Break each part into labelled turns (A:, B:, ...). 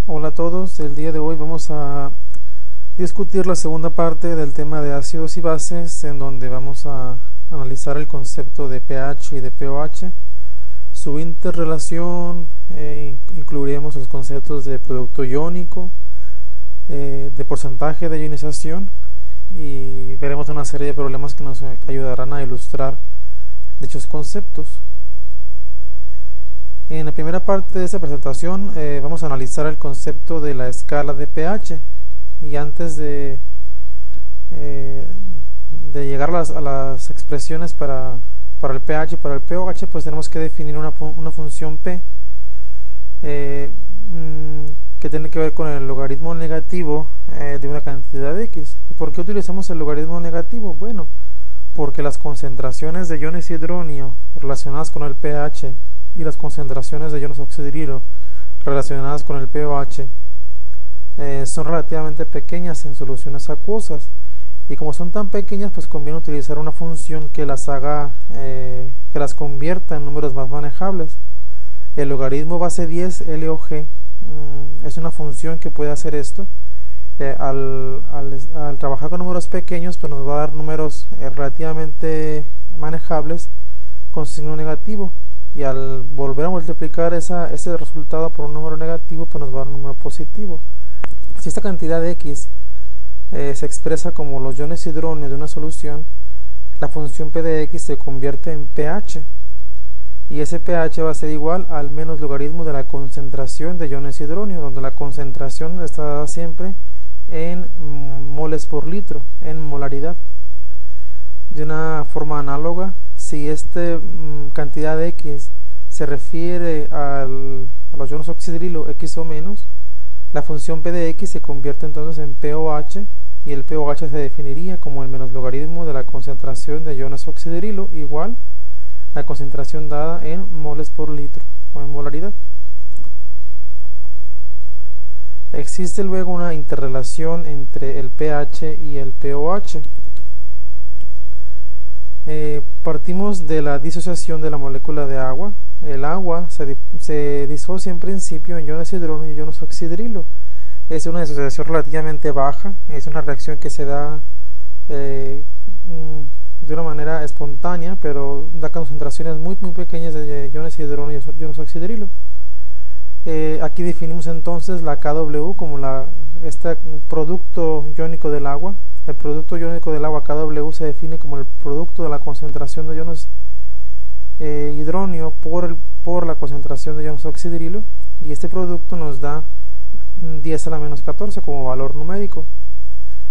A: Hola a todos, el día de hoy vamos a discutir la segunda parte del tema de ácidos y bases, en donde vamos a analizar el concepto de pH y de pOH, su interrelación, incluiremos los conceptos de producto iónico, de porcentaje de ionización, y veremos una serie de problemas que nos ayudarán a ilustrar dichos conceptos. En la primera parte de esta presentación vamos a analizar el concepto de la escala de pH, y antes de llegar a las expresiones para el pH y para el pOH, pues tenemos que definir una función P que tiene que ver con el logaritmo negativo de una cantidad X. ¿Y por qué utilizamos el logaritmo negativo? Bueno, porque las concentraciones de iones hidronio relacionadas con el pH y las concentraciones de iones oxidrilo relacionadas con el pOH son relativamente pequeñas en soluciones acuosas, y como son tan pequeñas, pues conviene utilizar una función que las haga que las convierta en números más manejables. El logaritmo base 10 LOG es una función que puede hacer esto. Al trabajar con números pequeños, pues nos va a dar números relativamente manejables con signo negativo, y al volver a multiplicar ese resultado por un número negativo, pues nos va a dar un número positivo. Si esta cantidad de X se expresa como los iones hidronio de una solución, la función P de X se convierte en pH, y ese pH va a ser igual al menos logaritmo de la concentración de iones hidronio, donde la concentración está dada siempre en moles por litro, en molaridad. De una forma análoga, si esta cantidad de X se refiere a los iones oxidrilo X o menos, la función P de X se convierte entonces en pOH, y el pOH se definiría como el menos logaritmo de la concentración de iones oxidrilo igual a la concentración dada en moles por litro o en molaridad. Existe luego una interrelación entre el pH y el pOH. Partimos de la disociación de la molécula de agua. El agua se disocia en principio en iones hidronio y iones oxidrilo. Es una disociación relativamente baja, es una reacción que se da de una manera espontánea, pero da concentraciones muy pequeñas de iones hidronio y iones oxidrilo. Aquí definimos entonces la KW como este producto iónico del agua. El producto iónico del agua KW se define como el producto de la concentración de iones hidronio por la concentración de iones oxidrilo, y este producto nos da 10 a la menos 14 como valor numérico.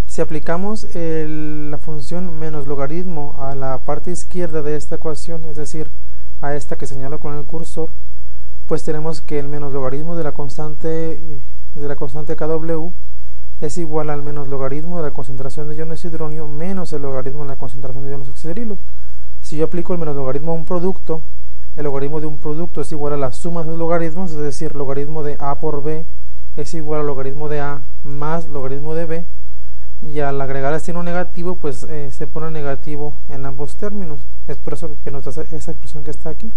A: Si aplicamos la función menos logaritmo a la parte izquierda de esta ecuación, es decir, a esta que señalo con el cursor, pues tenemos que el menos logaritmo de la constante KW es igual al menos logaritmo de la concentración de iones hidronio menos el logaritmo de la concentración de iones oxidrilo. Si yo aplico el menos logaritmo a un producto, el logaritmo de un producto es igual a la suma de los logaritmos, es decir, logaritmo de A por B es igual al logaritmo de A más logaritmo de B, y al agregar el signo negativo, pues se pone negativo en ambos términos. Es por eso que nos da esa expresión que está aquí.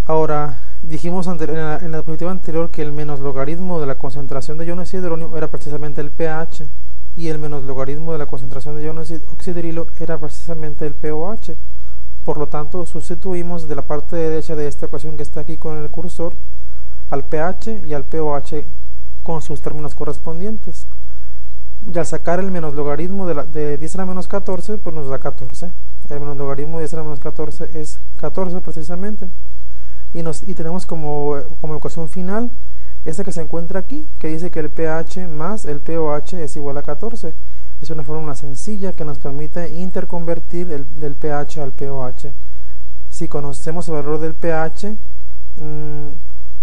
A: Ahora, dijimos en la diapositiva anterior que el menos logaritmo de la concentración de iones hidronio era precisamente el pH, y el menos logaritmo de la concentración de iones oxidrilo era precisamente el pOH. Por lo tanto, sustituimos de la parte derecha de esta ecuación que está aquí con el cursor al pH y al pOH con sus términos correspondientes. Y al sacar el menos logaritmo de 10 a la menos 14, pues nos da 14. El menos logaritmo de 10 a la menos 14 es 14 precisamente. Y tenemos como ecuación final esta que se encuentra aquí, que dice que el pH más el pOH es igual a 14. Es una fórmula sencilla que nos permite interconvertir del pH al pOH. Si conocemos el valor del pH,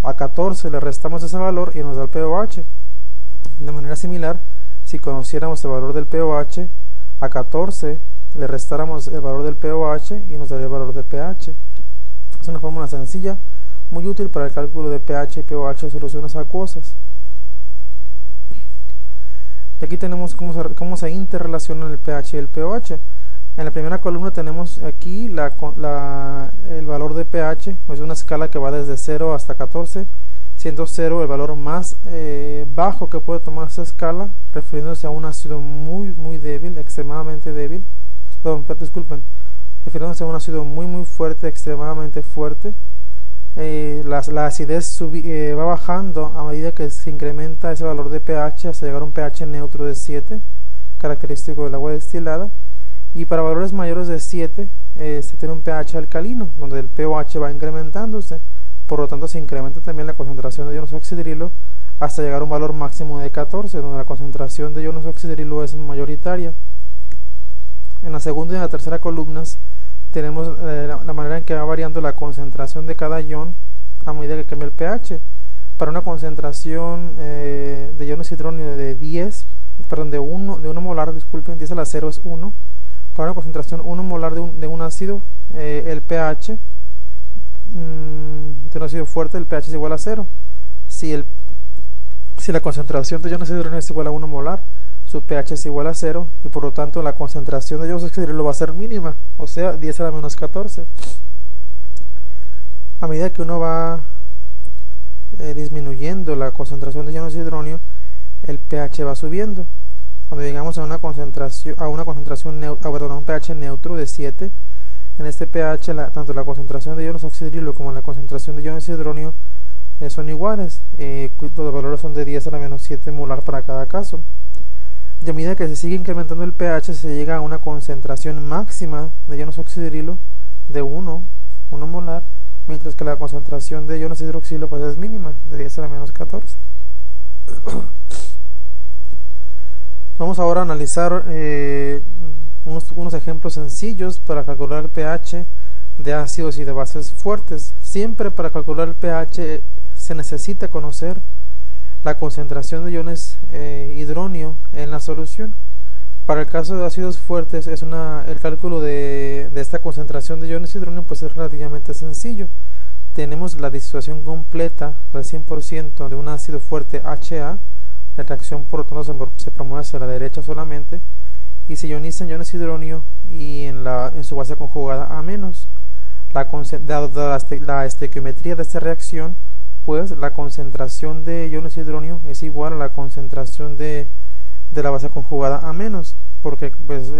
A: a 14 le restamos ese valor y nos da el pOH. De manera similar, si conociéramos el valor del pOH, a 14 le restáramos el valor del pOH y nos daría el valor de pH. Es una fórmula sencilla, muy útil para el cálculo de pH y pOH de soluciones acuosas. Y aquí tenemos cómo se interrelacionan el pH y el pOH. En la primera columna tenemos aquí el valor de pH, es una escala que va desde 0 hasta 14. siendo 0 el valor más bajo que puede tomar esa escala, refiriéndose a un ácido muy débil, extremadamente débil. Perdón, disculpen, refiriéndose a un ácido muy fuerte, extremadamente fuerte. La acidez va bajando a medida que se incrementa ese valor de pH hasta llegar a un pH neutro de 7, característico del agua destilada. Y para valores mayores de 7 se tiene un pH alcalino, donde el pOH va incrementándose, por lo tanto se incrementa también la concentración de iones oxidrilo hasta llegar a un valor máximo de 14, donde la concentración de iones oxidrilo es mayoritaria. En la segunda y en la tercera columnas tenemos la manera en que va variando la concentración de cada ion a medida que cambia el pH. Para una concentración de iones hidróneo de 1 molar, disculpen, 10 a la 0 es 1. Para una concentración 1 molar de un ácido, el pH de un ácido fuerte, el pH es igual a 0. Si la concentración de iones hidróneo es igual a 1 molar, su pH es igual a 0 y por lo tanto la concentración de iones oxidrilo va a ser mínima, o sea 10 a la menos 14. A medida que uno va disminuyendo la concentración de iones hidróneo, el pH va subiendo. Cuando llegamos a un pH neutro de 7, en este pH tanto la concentración de iones oxidrilo como la concentración de iones hidróneo son iguales. Los valores son de 10 a la menos 7 molar para cada caso. Y a medida que se sigue incrementando el pH, se llega a una concentración máxima de iones oxidrilo de 1 molar, mientras que la concentración de iones hidroxilo pues es mínima, de 10 a la menos 14. Vamos ahora a analizar unos ejemplos sencillos para calcular el pH de ácidos y de bases fuertes. Siempre para calcular el pH se necesita conocer la concentración de iones hidróneo en la solución. Para el caso de ácidos fuertes el cálculo de esta concentración de iones hidróneo pues es relativamente sencillo. Tenemos la disociación completa al 100% de un ácido fuerte HA. La reacción por lo tanto se promueve hacia la derecha solamente y se ionizan iones hidróneo y en su base conjugada A-. Dada la estequiometría de esta reacción, pues la concentración de iones hidróneo es igual a la concentración de la base conjugada A-, porque pues,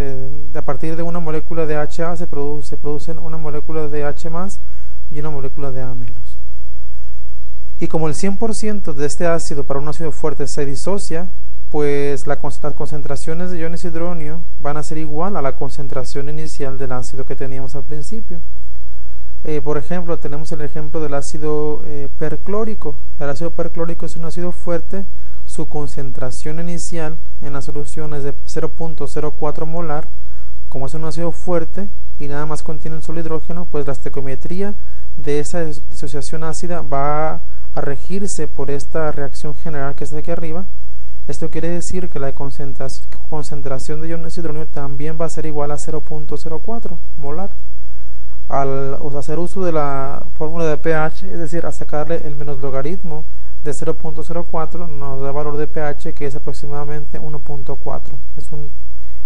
A: a partir de una molécula de HA se producen una molécula de H+ y una molécula de A-. Y como el 100% de este ácido para un ácido fuerte se disocia, pues las concentraciones de iones hidróneo van a ser igual a la concentración inicial del ácido que teníamos al principio. Por ejemplo, tenemos el ejemplo del ácido perclórico. El ácido perclórico es un ácido fuerte, su concentración inicial en la solución es de 0.04 molar. Como es un ácido fuerte y nada más contiene un solo hidrógeno, pues la estequiometría de esa disociación ácida va a regirse por esta reacción general que está aquí arriba. Esto quiere decir que la concentración de iones hidróneo también va a ser igual a 0.04 molar. Al hacer uso de la fórmula de pH, es decir, a sacarle el menos logaritmo de 0.04, nos da valor de pH que es aproximadamente 1.4.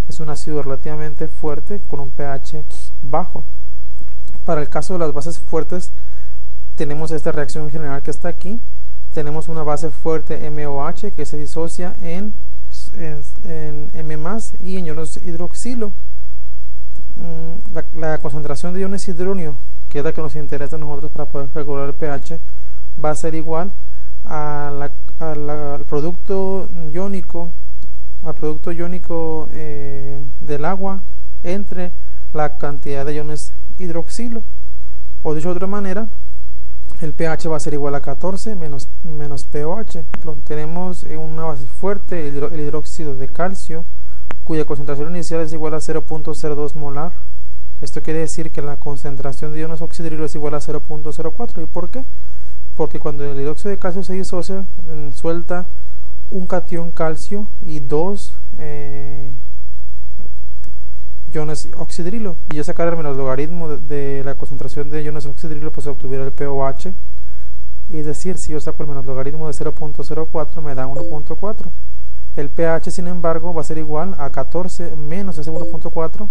A: Es un ácido relativamente fuerte con un pH bajo. Para el caso de las bases fuertes, tenemos esta reacción general que está aquí. Tenemos una base fuerte MOH que se disocia en M+ y en iones hidroxilo. La concentración de iones hidróneo, que es la que nos interesa a nosotros para poder calcular el pH, va a ser igual al producto iónico del agua entre la cantidad de iones hidroxilo. O dicho de otra manera, el pH va a ser igual a 14 menos pOH. Tenemos una base fuerte, el hidróxido de calcio, cuya concentración inicial es igual a 0.02 molar. Esto quiere decir que la concentración de iones oxidrilo es igual a 0.04. ¿Y por qué? Porque cuando el hidróxido de calcio se disocia, suelta un catión calcio y dos iones oxidrilo. Y yo sacar el menos logaritmo de la concentración de iones oxidrilo, pues obtuviera el pOH. Y es decir, si yo saco el menos logaritmo de 0.04 me da 1.4. El pH, sin embargo, va a ser igual a 14 menos ese 1.4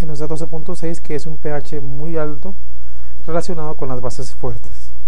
A: y nos da 12.6, que es un pH muy alto relacionado con las bases fuertes.